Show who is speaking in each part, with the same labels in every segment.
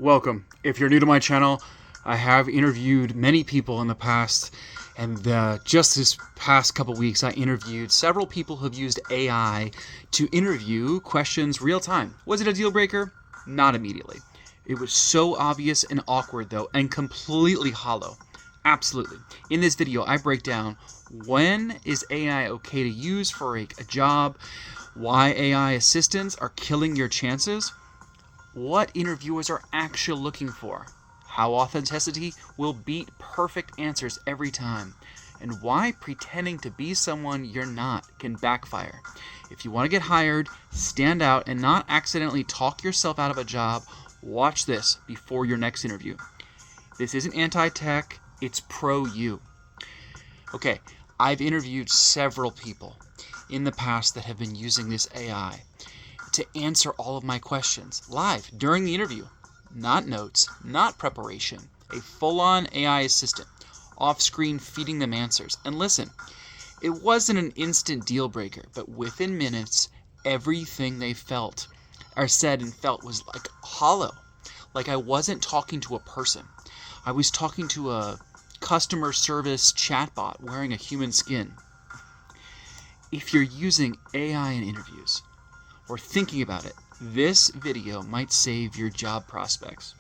Speaker 1: Welcome. If you're new to my channel, I have interviewed many people in the past, and just this past couple weeks I interviewed several people who have used AI to interview questions real time. Was it a deal breaker? Not immediately. It was so obvious and awkward though, and completely hollow. Absolutely. In this video I break down when is AI okay to use for a job, why AI assistants are killing your chances, what interviewers are actually looking for, how authenticity will beat perfect answers every time, and why pretending to be someone you're not can backfire. If you want to get hired, stand out, and not accidentally talk yourself out of a job, watch this before your next interview. This isn't anti-tech, it's pro-you. Okay, I've interviewed several people in the past that have been using this AI to answer all of my questions live during the interview. Not notes, not preparation. A full-on AI assistant, off-screen feeding them answers. And listen, it wasn't an instant deal breaker, but within minutes, everything they felt or said and felt was like hollow. Like I wasn't talking to a person. I was talking to a customer service chatbot wearing a human skin. If you're using AI in interviews, or thinking about it, this video might save your job prospects.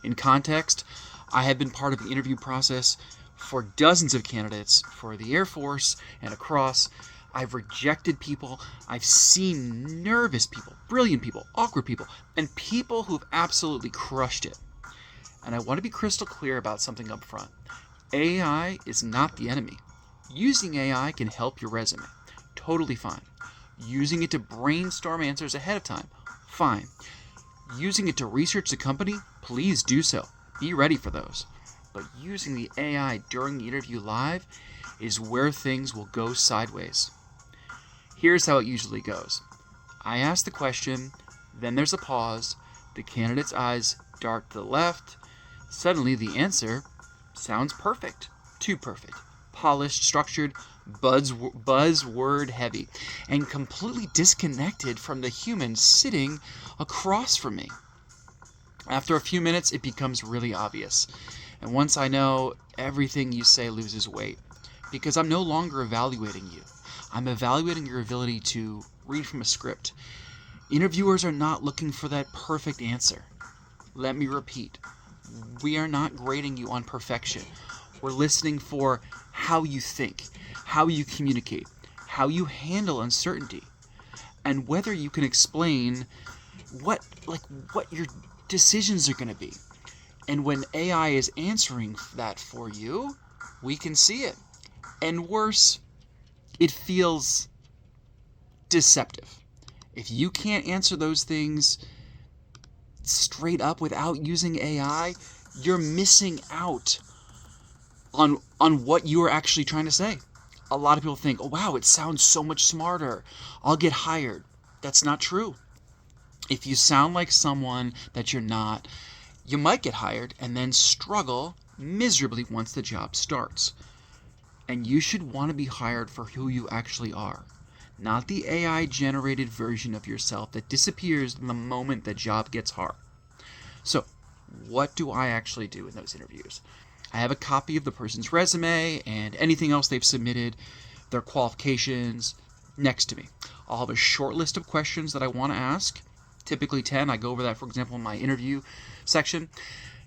Speaker 1: In context, I have been part of the interview process for dozens of candidates for the Air Force and across. I've rejected people, I've seen nervous people, brilliant people, awkward people, and people who've absolutely crushed it. And I want to be crystal clear about something up front. AI is not the enemy. Using AI can help your resume. Totally fine. Using it to brainstorm answers ahead of time, fine. Using it to research the company, please do so. Be ready for those. But using the AI during the interview live is where things will go sideways. Here's how it usually goes. I ask the question, then there's a pause, the candidate's eyes dart to the left, suddenly the answer sounds perfect, too perfect. Polished, structured, buzzword heavy, and completely disconnected from the human sitting across from me. After a few minutes, it becomes really obvious. And once I know, everything you say loses weight. Because I'm no longer evaluating you. I'm evaluating your ability to read from a script. Interviewers are not looking for that perfect answer. Let me repeat. We are not grading you on perfection. We're listening for how you think, how you communicate, how you handle uncertainty, and whether you can explain what your decisions are going to be. And when AI is answering that for you, we can see it. And worse, it feels deceptive. If you can't answer those things straight up without using AI, you're missing out on what you are actually trying to say. A lot of people think, oh wow, it sounds so much smarter, I'll get hired. That's not true. If you sound like someone that you're not, you might get hired and then struggle miserably once the job starts. And you should want to be hired for who you actually are, not the AI generated version of yourself that disappears the moment the job gets hard. So what do I actually do in those interviews? I have a copy of the person's resume and anything else they've submitted, their qualifications, next to me. I'll have a short list of questions that I want to ask, typically 10. I go over that, for example, in my interview section.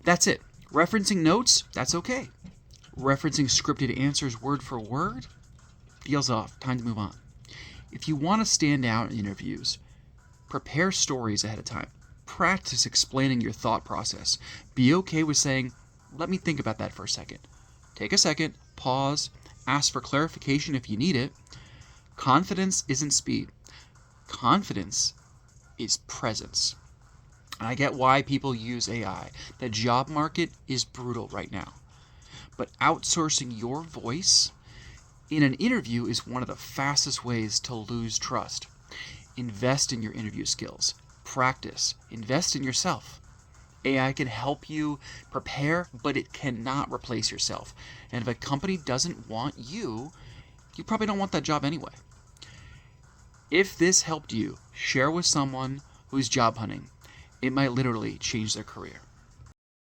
Speaker 1: That's it. Referencing notes, that's okay. Referencing scripted answers word for word, deals off. Time to move on. If you want to stand out in interviews, prepare stories ahead of time. Practice explaining your thought process. Be okay with saying, let me think about that for a second. Take a second, pause, ask for clarification if you need it. Confidence isn't speed. Confidence is presence. And I get why people use AI. The job market is brutal right now. But outsourcing your voice in an interview is one of the fastest ways to lose trust. Invest in your interview skills. Practice. Invest in yourself. AI can help you prepare, but it cannot replace yourself. And if a company doesn't want you, you probably don't want that job anyway. If this helped you, share with someone who's job hunting. it might literally change their career.